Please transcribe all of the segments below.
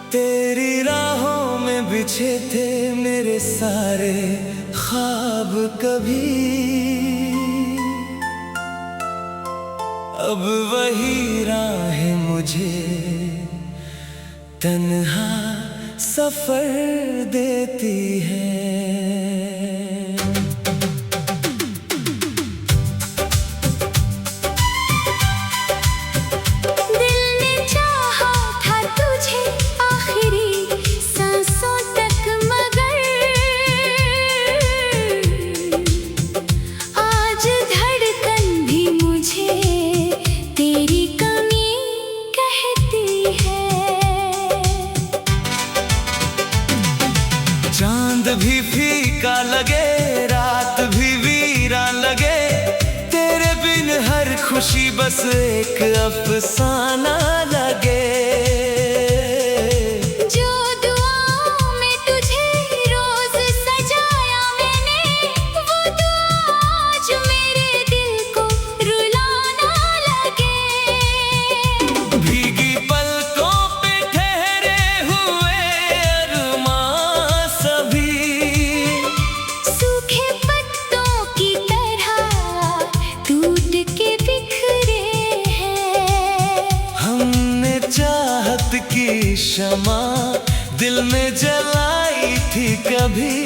तेरी राहों में बिछे थे मेरे सारे ख्वाब कभी, अब वही राहें मुझे तन्हा सफर देती है। चांद भी फीका लगे, रात भी वीरान लगे, तेरे बिन हर खुशी बस एक अफसाना लगे। जो दुआओं में तुझे रोज सजाया मैंने, वो दुआ आज मेरे दिल को रुलाना लगे। भीगी पलकों पे ठहरे हुए अरमां सभी, सूखे पत्तों की तरह टूट के बिखरे हैं। हमने चाहत की शमा दिल में जलाई थी कभी,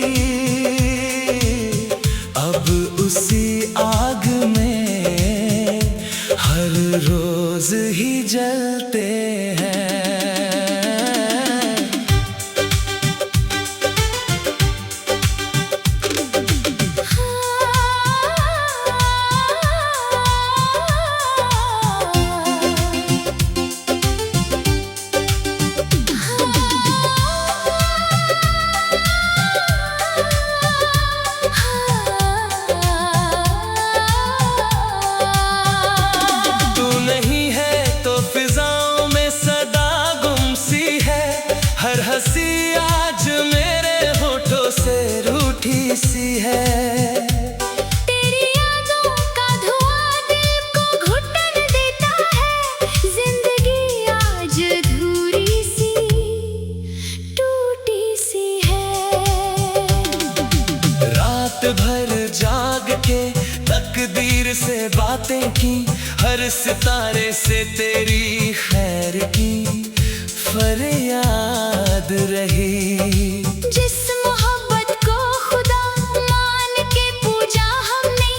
अब उसी आग में हर रोज ही जलते हैं। हर हंसी आज मेरे होठों से रूठी सी है। तेरी यादों का धुआं दिल को घुटन देता है, जिंदगी आज अधूरी सी टूटी सी है। रात भर जाग के तकदीर से बातें की, हर सितारे से तेरी खैर की फरियाद रही। जिस मोहब्बत को खुदा मान के पूजा हमने,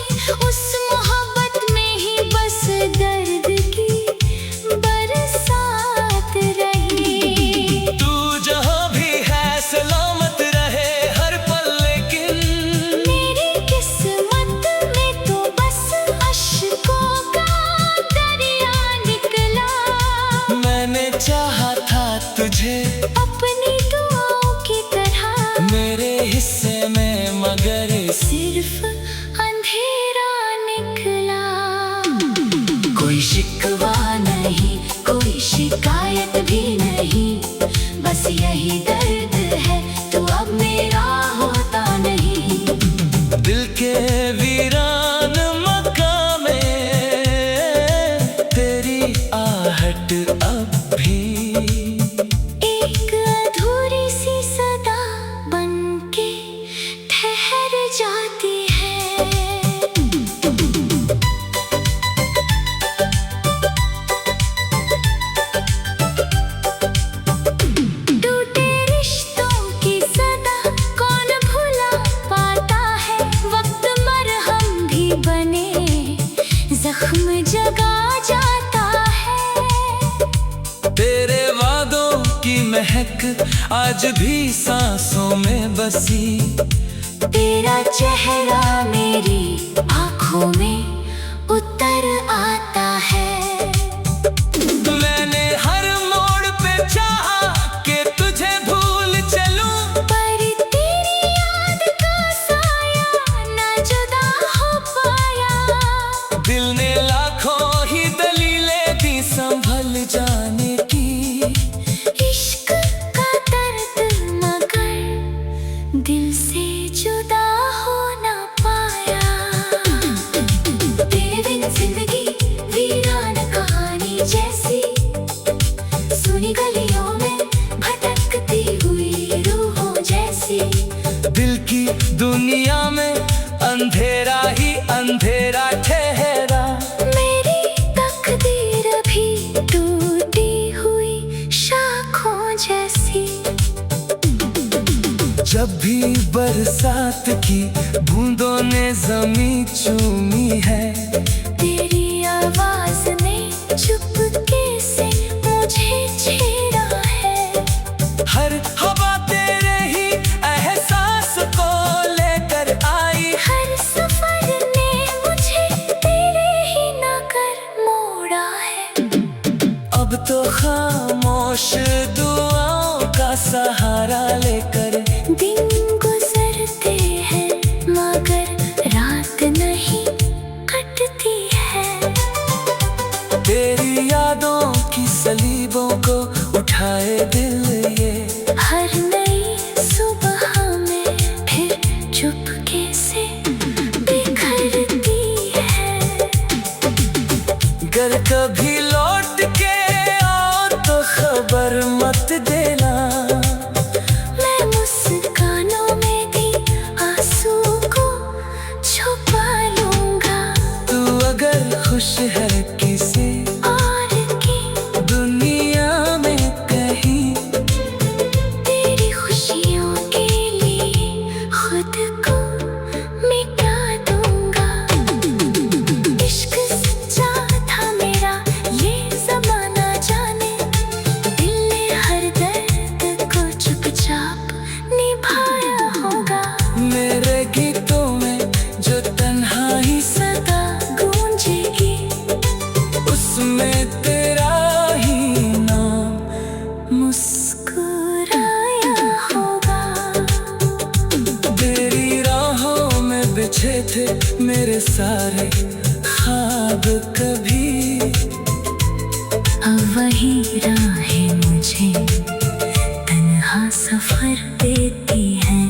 उस मोहब्बत में ही बस दर्द की बरसात रही। तू जहाँ भी है सलामत रहे हर पल, लेकिन मेरी किस्मत में तो बस अश्कों का दरिया निकला। मैंने चाहा था तुझे अपनी दुआओं की तरह, मेरे हिस्से में मगर सिर्फ अंधेरा निकला। कोई शिकवा नहीं, कोई शिकायत भी नहीं, बस यही दर्द है तो अब मेरा होता नहीं। दिल के वीरान मकाम में तेरी आहट अब भी एक अधूरी सी सदा बनके ठहर जाती है। टूटे रिश्तों की सदा कौन भुला पाता है, वक्त मरहम भी बने जख्म जगा जाता है। तेरे वादों की महक आज भी सांसों में बसी, तेरा चेहरा मेरी आँखों में उतर आता है। मैंने हर मोड़ पे दिल की दुनिया में अंधेरा ही अंधेरा ठहरा। मेरी तकदीर भी टूटी हुई शाखों जैसी। जब भी बरसात की बूंदों ने जमीन चूमी है, तेरी आवाज ने चुपके से मुझे छेड़ा है। हर हवा तेरे ही एहसास को लेकर आई। हर सफर ने मुझे तेरे ही नगर मोड़ा है। अब तो खामोश दुआओं का सहारा लेकर दिन गुजरते हैं मगर रात नहीं कटती है। तेरी यादों की सलीबों को उठाए दिल ये, हर नई सुबह में फिर चुपके से बिखरती है। गर कभी लौट के आओ तो खबर मत देना। मैं मुस्कानों में भी आंसू को छुपा लूंगा। तू अगर खुश है किसी और की दुनिया में कहीं, तेरी खुशियों के लिए खुद को मिटा दूंगा। इश्क सच्चा था मेरा ये ज़माना जाने। दिल ने हर दर्द को चुपचाप निभाया होगा। मेरे गीतों में जो तन्हाई सदा गूंजेगी, उसमें तेरा ही नाम मुस्कुराया होगा। तेरी राहों में बिछे थे मेरे सारे ख्वाब कभी। अब वही राहें मुझे तन्हा सफर देती हैं।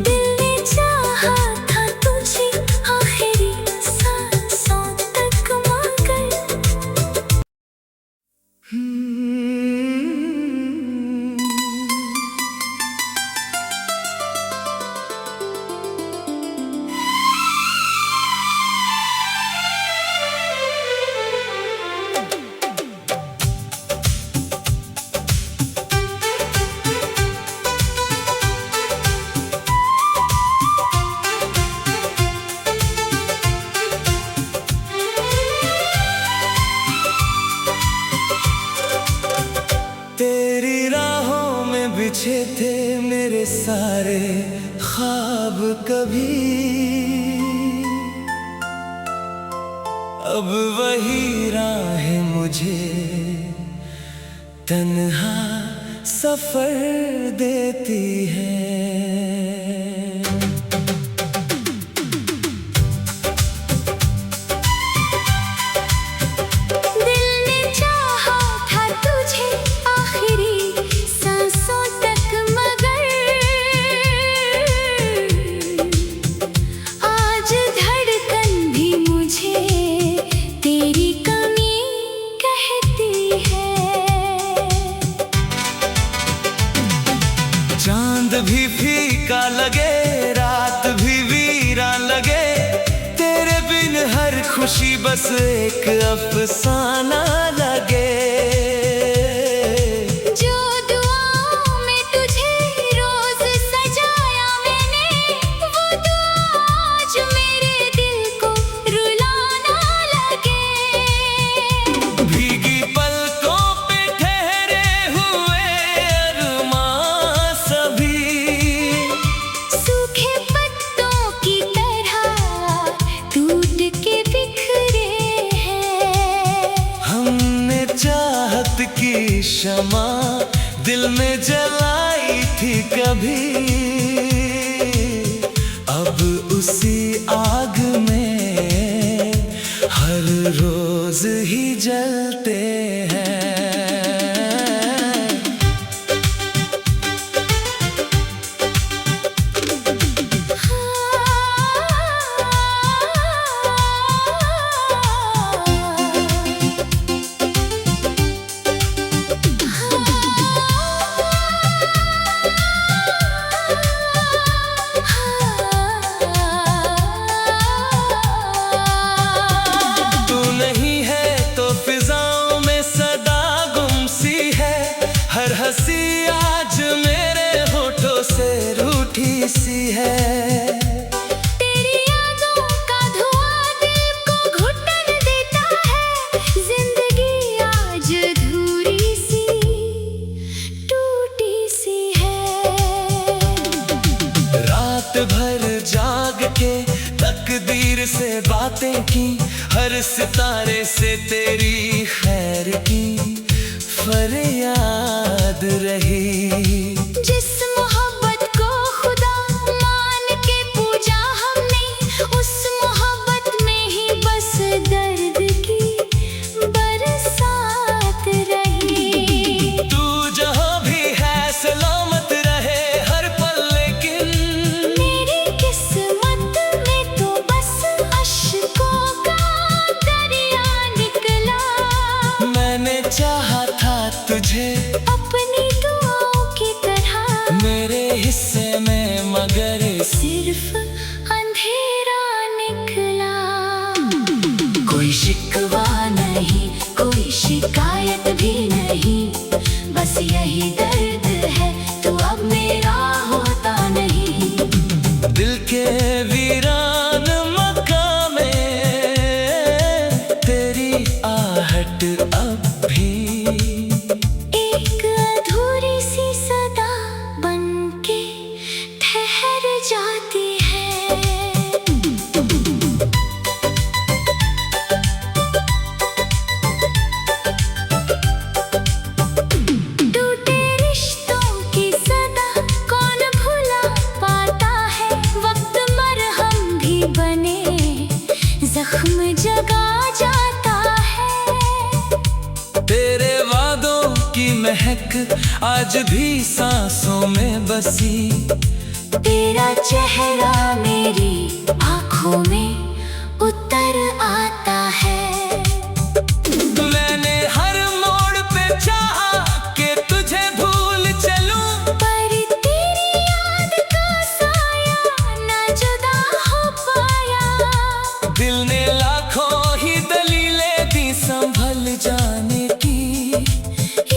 दिल ने चाहा था तुझे आखिरी सांसों तक मगर तेरी राहों में बिछे थे मेरे सारे ख्वाब कभी। अब वही राहें मुझे तन्हा सफर देती है। दिल ने चाहा था तुझे आखिरी सांसों तक मगर आज धड़कन भी मुझे तेरी कमी कहती है। चांद भी फीका लगे, रात भी वीरान लगे, तेरे बिन हर खुशी बस एक अफसाना लगे। जो दुआओं में तुझे रोज सजाया मैंने, वो दुआ आज मेरे दिल को रुलाना लगे। भीगी पलकों पे ठहरे हुए अरमां सभी सूखे पत्तों की तरह टूट के बिखरे हैं। हमने चाहत की शमा दिल में जलाई थी कभी। अब उसी आग में हर रोज ही जलते हैं। हर हंसी आज मेरे होठों से रूठी सी है। तेरी यादों का धुआं दिल को घुटन देता है। जिंदगी आज अधूरी सी टूटी सी है। रात भर जाग के तकदीर से बातें की, हर सितारे से तेरी खैर की फरियाद रही। जिस मोहब्बत को खुदा मान के पूजा हमने, उस मोहब्बत में ही बस दर्द की बरसात रही। तू जहाँ भी है सलामत रहे हर पल, लेकिन मेरी किस्मत में तो बस अश्कों का दरिया निकला। मैंने चाहा था तुझे अपनी दुआओं की तरह, मेरे हिस्से में मगर सिर्फ अंधेरा निकला। कोई शिकवा नहीं, कोई शिकायत भी नहीं, बस यही दर्द है तू अब मेरा होता नहीं। दिल के वीरान मकाम में तेरी आहट अब भी एक अधूरी सी सदा बनके ठहर जाती है। टूटे रिश्तों की सदा कौन भुला पाता है। वक्त मरहम भी बने जख्म जगा जाता है। तेरे वादों की महक आज भी सांसों में बसी। तेरा चेहरा मेरी आँखों में उतर आता है। मैंने हर मोड़ पे चाहा कि तुझे भूल चलूं, पर तेरी याद का साया ना जुदा हो पाया। दिल ने लाखों ही दलीलें दी संभल जाने की।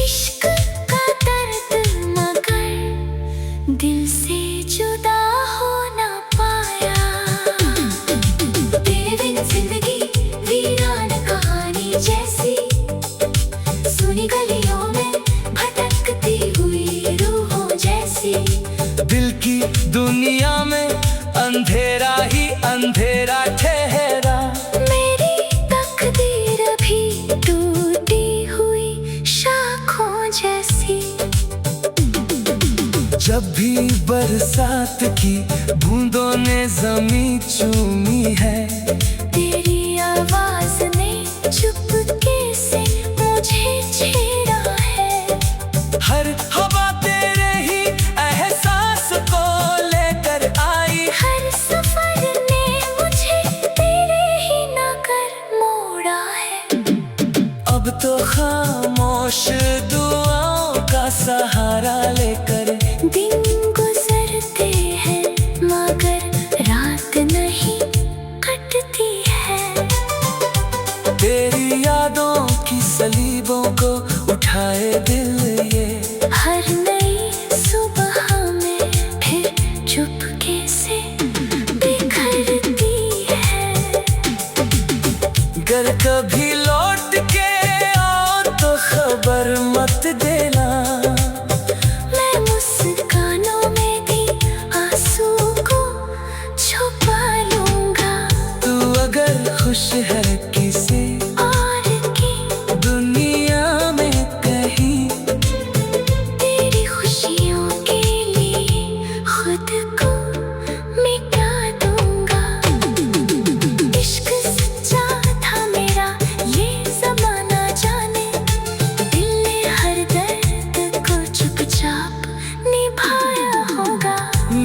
इश्क का दर्द मगर दिल से जुदा हो ना पाया। तेरे बिन जिंदगी वीरान कहानी जैसी, सुनी गलियों में भटकती हुई रूहों जैसी। दिल की दुनिया में अंधेरा ही अंधेरा ठहरा। मेरी तकदीर भी टूटी हुई शाखों जैसी। जब भी बरसात की बूंदों ने जमीन चूमी है, तेरी आवाज ने चुपके से मुझे छेड़ा है। हर हवा तेरे ही एहसास को लेकर आई। हर सफर ने मुझे तेरे ही नगर मोड़ा है। अब तो खामोश दुआओं का सहारा लेकर दिन गुजरते हैं मगर रात नहीं कटती है। तेरी यादों की सलीबों को उठाए दिल ये, हर नई सुबह में फिर चुपके से बिखरती है। गर कभी लौट के आओ तो खबर मत देना। मैं मुस्कानों में भी आंसू को छुपा लूंगा। तू अगर खुश है किसी और की दुनिया में कहीं, तेरी खुशियों के लिए खुद को मिटा दूंगा। इश्क सच्चा था मेरा ये ज़माना जाने, दिल ने हर दर्द को चुपचाप निभाया होगा।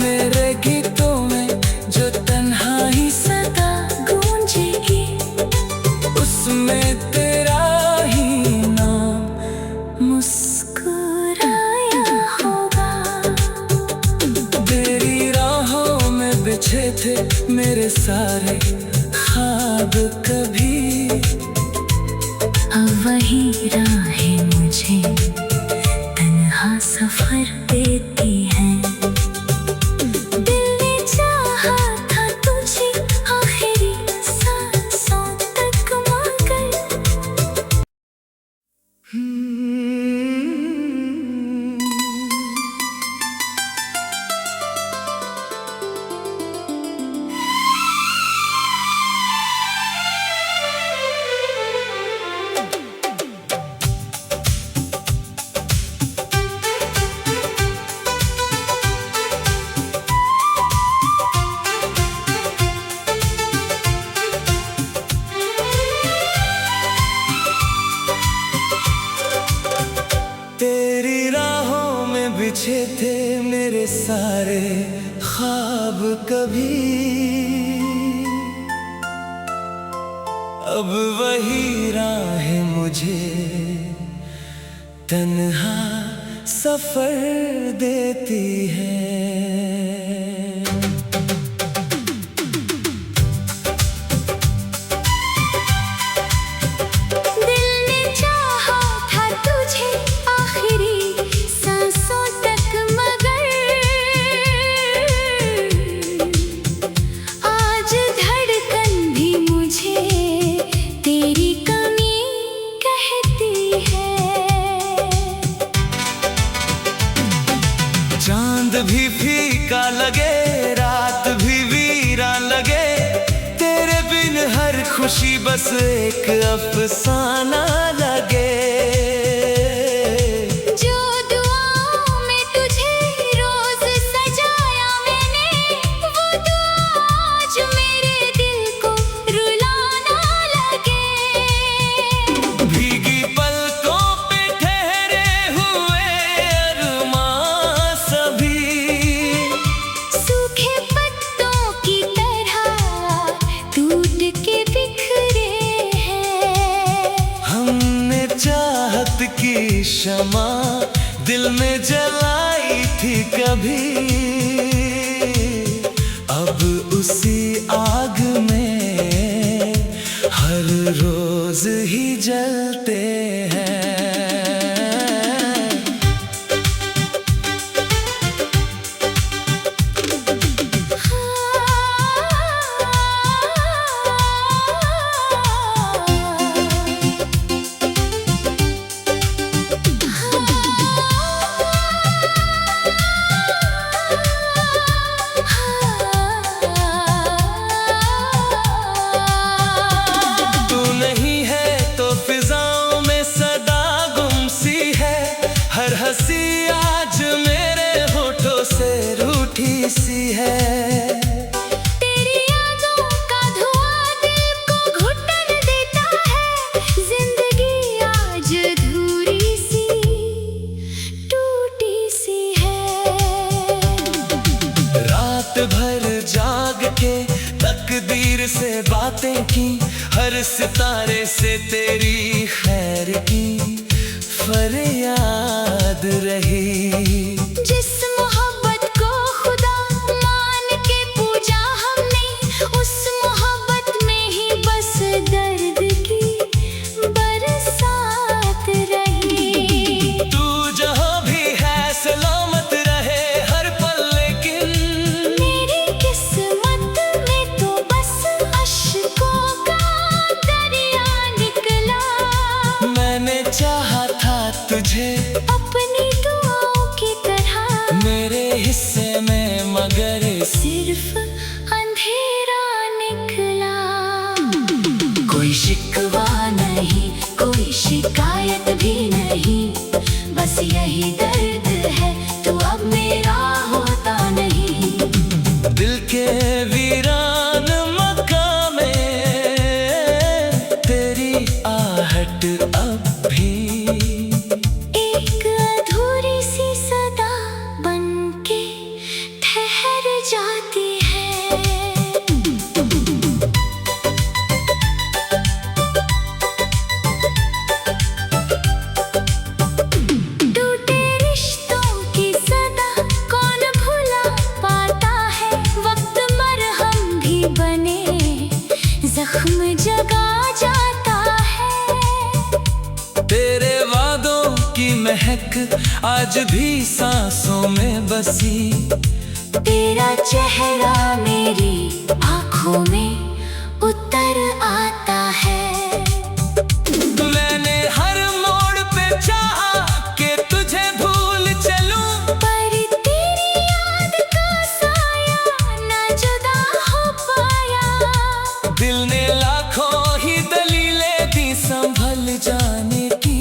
मेरे गीतों में जो तन्हाई सदा गूंजेगी उसमें तेरा ही नाम मुस्कुराया होगा। तेरी राहों में बिछे थे मेरे सारे ख्वाब कभी। अब वही राहें मुझे तन्हा अच्छे थे मेरे सारे ख्वाब कभी, अब वही राहें मुझे तन्हा सफर देती है। चांद भी फीका लगे, रात भी वीरान लगे, तेरे बिन हर खुशी बस एक अफसाना लगे। जो दुआओं में तुझे रोज सजाया मैंने, वो दुआ आज मेरे दिल को रुलाना लगे। भीगी पलकों पे ठहरे हुए अरमां सभी, सूखे पत्तों की तरह टूट के बिखरे हैं। हमने चाहत की शमा दिल में जलाई थी कभी, अब उसी आग में हर रोज ही जलते हैं। हर हंसी आज मेरे होठों से रूठी सी है। तेरी यादों का धुआं दिल को घुटन देता है, जिंदगी आज अधूरी सी टूटी सी है। रात भर जाग के तकदीर से बातें की, हर सितारे से तेरी खैर की फरियाद रही। जिस मोहब्बत को खुदा मान के पूजा हमने, उस मोहब्बत में ही बस दर्द की बरसात रही। तू जहाँ भी है सलामत रहे हर पल, लेकिन मेरी किस्मत में तो बस अश्कों का दरिया निकला। मैंने चाहा था तुझे अपनी दुआओं की तरह, मेरे हिस्से में मगर सिर्फ अंधेरा निकला। कोई शिकवा नहीं, कोई शिकायत भी नहीं, बस यही दर्द है तू अब मेरा होता नहीं। दिल के वीरान मकाम में तेरी आहट अब भी एक अधूरी सी सदा बनके ठहर जाती है। टूटे रिश्तों की सदा कौन भुला पाता है, वक्त मरहम भी बने जख्म जगा जाता है। तेरे वादों की महक आज भी सांसों में बसी, तेरा चेहरा मेरी आँखों में उतर आता है। मैंने हर मोड़ पे चाहा कि तुझे भूल चलूं, पर तेरी याद का साया ना जुदा हो पाया। दिल ने लाखों ही दलीलें दी संभल जाने की।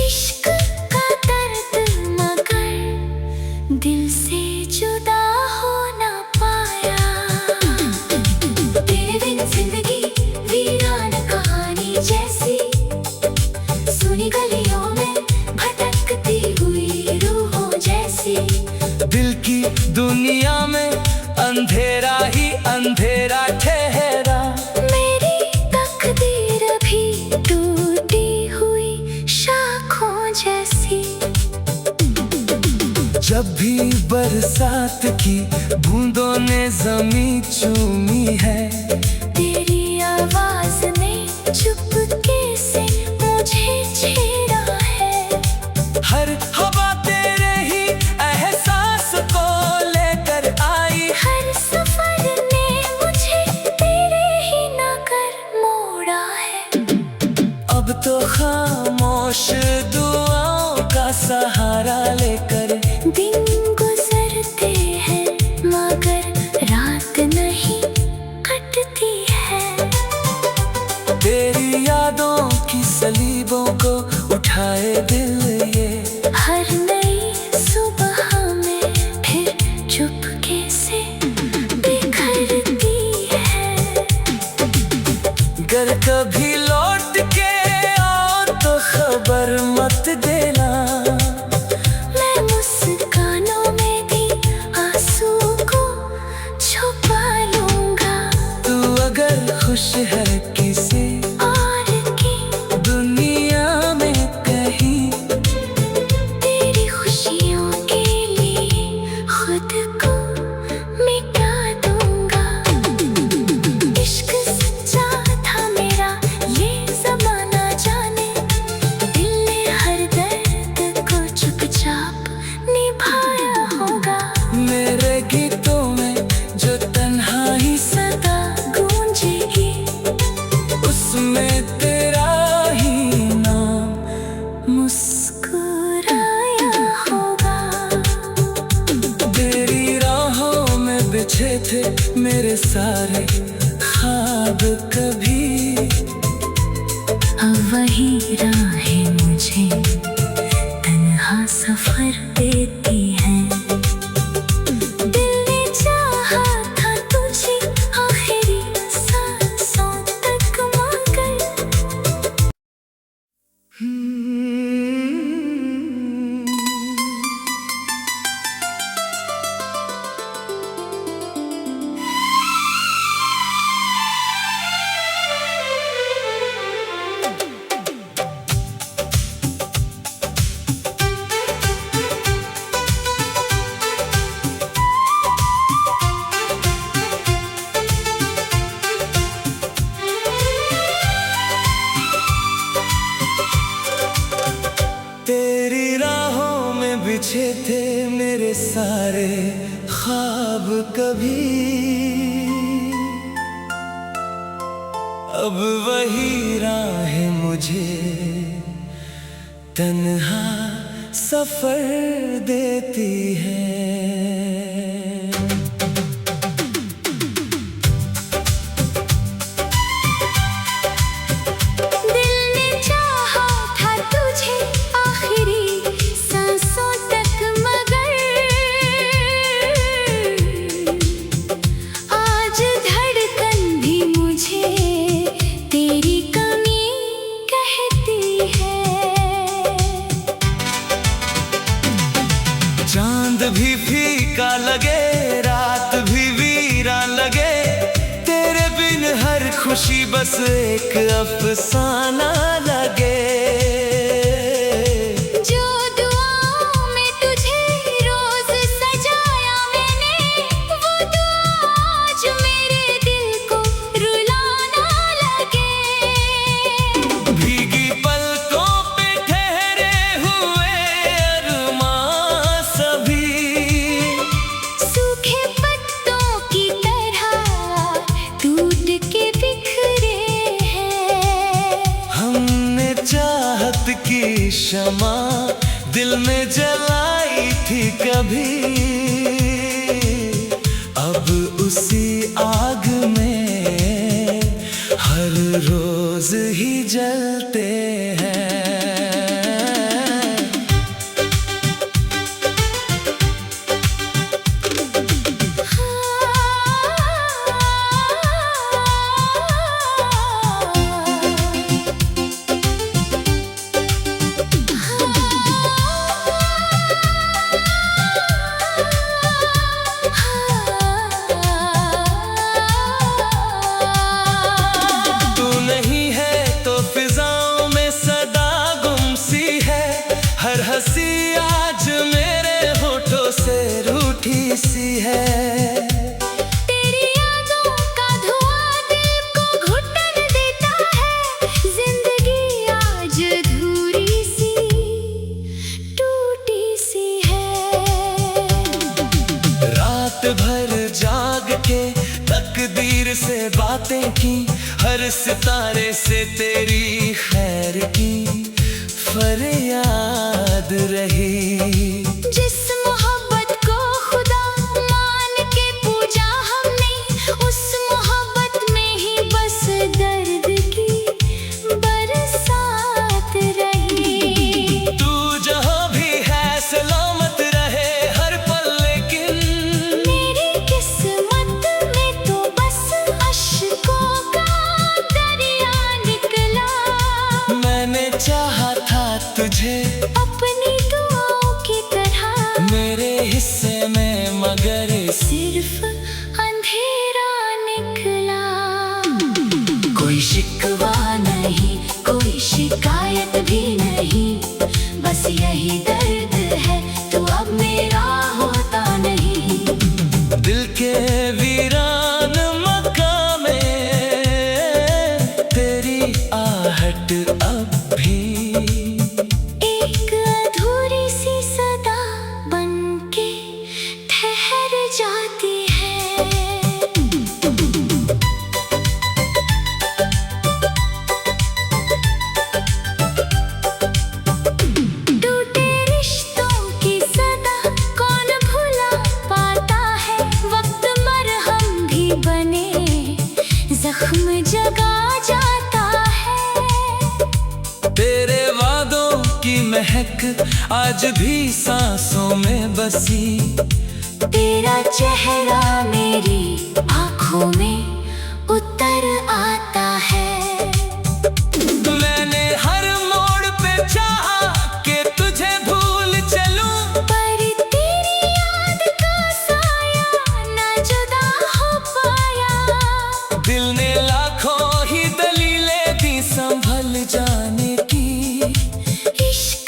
इश्क का दर्द मगर दिल से जुदा हो ना पाया। तेरे बिन जिंदगी वीरान कहानी जैसी, दिल की दुनिया में अंधेरा ही अंधेरा ठहरा। मेरी तकदीर भी टूटी हुई शाखों जैसी। जब भी बरसात की बूंदों ने जमीन चूमी है, तेरी आवाज ने चुपके से मुझे छेड़ा है। हर हवा तेरे ही एहसास को लेकर आई। हर सफर ने मुझे तेरे ही नगर मोड़ा है। अब तो खामोश दुआओं का सहारा लेकर दिन गुजरते हैं मगर रात नहीं कटती है। तेरी यादों की सलीबों को उठाए दिल ये, हर नई सुबह में फिर चुपके से बिखरती है। गर कभी लौट के आओ तो खबर मत देना। मैं मुस्कानों में भी आंसू को छुपा लूंगा। तू अगर खुश है किसी और की दुनिया में कहीं, तेरी खुशियों के लिए खुद को मिटा दूंगा। इश्क सच्चा था मेरा ये ज़माना जाने, दिल ने हर दर्द को चुपचाप निभाया होगा। मेरे गीतों में जो तन्हाई सदा गूंजेगी, उसमें तेरा ही नाम मुस्कुराया होगा। तेरी राहों में बिछे थे मेरे सारे ख्वाब कभी। अब वही राहें मुझे तन्हा सफर देती हैं। दिल ने चाहा था तुझे आखिरी सांसों तक मगर तेरी राहों में बिछे थे मेरे सारे ख्वाब कभी। अब वही राहें मुझे तन्हा सफर देती है। दिल ने चाहा था तुझे आखिरी सांसों तक मगर आज धड़कन भी मुझे तेरी कमी कहती है। चांद भी फीका लगे, रात भी वीरान लगे, तेरे बिन हर खुशी बस एक अफसाना लगे। जो दुआओं में तुझे रोज सजाया मैंने, वो दुआ आज मेरे दिल को रुलाना लगे। भीगी पलकों पे ठहरे हुए अरमां सभी, सूखे पत्तों की तरह टूट के बिखरे हैं। हमने चाहत की शमा दिल में जलाई थी कभी। अब उसी आग में हर रोज ही जलते हैं। हर हंसी आज मेरे होठों से रूठी सी है। तेरी यादों का धुआं दिल को घुटन देता है। जिंदगी आज अधूरी सी टूटी सी है। रात भर जाग के तकदीर से बातें की, हर सितारे से तेरी खैर की फरियाद रही। जिस मोहब्बत को खुदा मान के पूजा हमने, उस मोहब्बत में ही बस दर्द की बरसात रही। तू जहाँ भी है सलामत रहे हर पल, लेकिन मेरी किस्मत में तो बस अश्कों का दरिया निकला। मैंने चाहा था तुझे अपनी दुआओं की तरह, मेरे हिस्से में मगर सिर्फ अंधेरा निकला। कोई शिकवा नहीं, कोई शिकायत भी नहीं, बस यही दर्द है तो अब मेरा होता नहीं। दिल के वीरान मकान में तेरी आहट अब भी एक अधूरी सी सदा बनके ठहर जाती है। टूटे रिश्तों की सदा कौन भुला पाता है। वक्त मरहम भी बने जख्म जगा जाता है। तेरे वादों की महक आज भी सांसों में बसी। तेरा चेहरा मेरी आंखों में उतर आता है। मैंने हर मोड़ पे चाहा कि तुझे भूल चलूं, पर तेरी याद का साया ना जुदा हो पाया। दिल ने लाखों ही दलीलें दी संभल जाने की। इश्क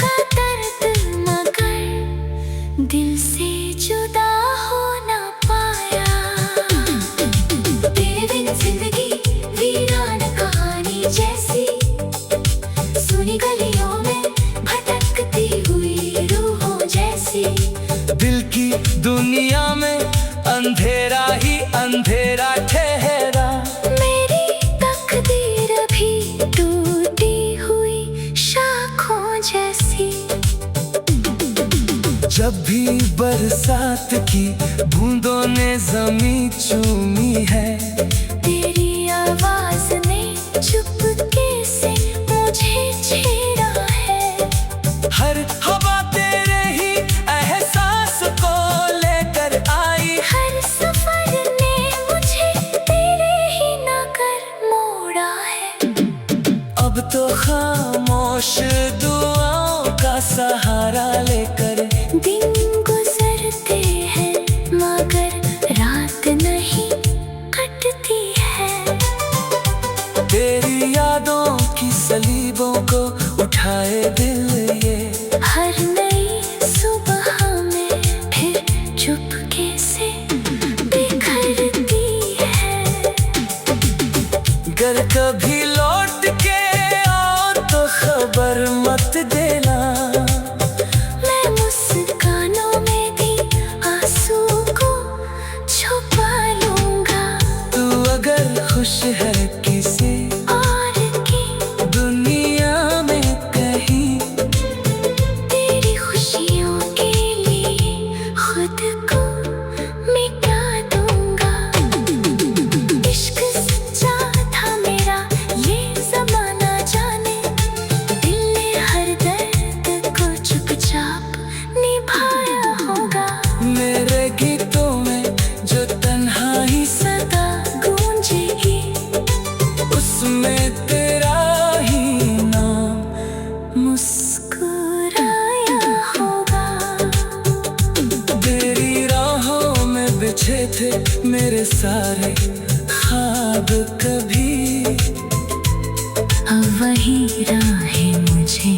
का दर्द मगर दिल से जुदा हो ना पाया। तेरे बिन जिंदगी वीरान कहानी जैसी, सुनी गलियों में भटकती हुई रूहों जैसी। दिल की दुनिया में अंधेरा ही अंधेरा ठहरा। मेरी तकदीर भी टूटी हुई शाखों जैसी। जब भी बरसात की बूंदों ने जमीन चूमी है, तेरी आवाज ने चुपके से मुझे छेड़ा है। हर हवा तेरे ही एहसास को लेकर आई। हर सफर ने मुझे तेरे ही नगर मोड़ा है। अब तो खामोश दुआओं का सहारा लेकर दिन गुजरते हैं मगर रात नहीं कटती है। तेरी यादों की सलीबों को उठाए दिल ये, हर नई सुबह में फिर चुपके से बिखरती है। गर कभी लौट के आओ तो खबर मत देना। मैं मुस्कानों में भी आंसू को छुपा लूंगा। तू अगर खुश है किसी और की दुनिया में कहीं, तेरी खुशियों के लिए खुद को मिटा दूंगा। इश्क सच्चा था मेरा ये ज़माना जाने। दिल ने हर दर्द को चुपचाप निभाया होगा। मेरे गीतों में जो तन्हाई सदा गूंजेगी, उसमें तेरा ही नाम मुस्कुराया होगा। तेरी राहों में बिछे थे मेरे सारे ख्वाब कभी। अब वही राहें मुझे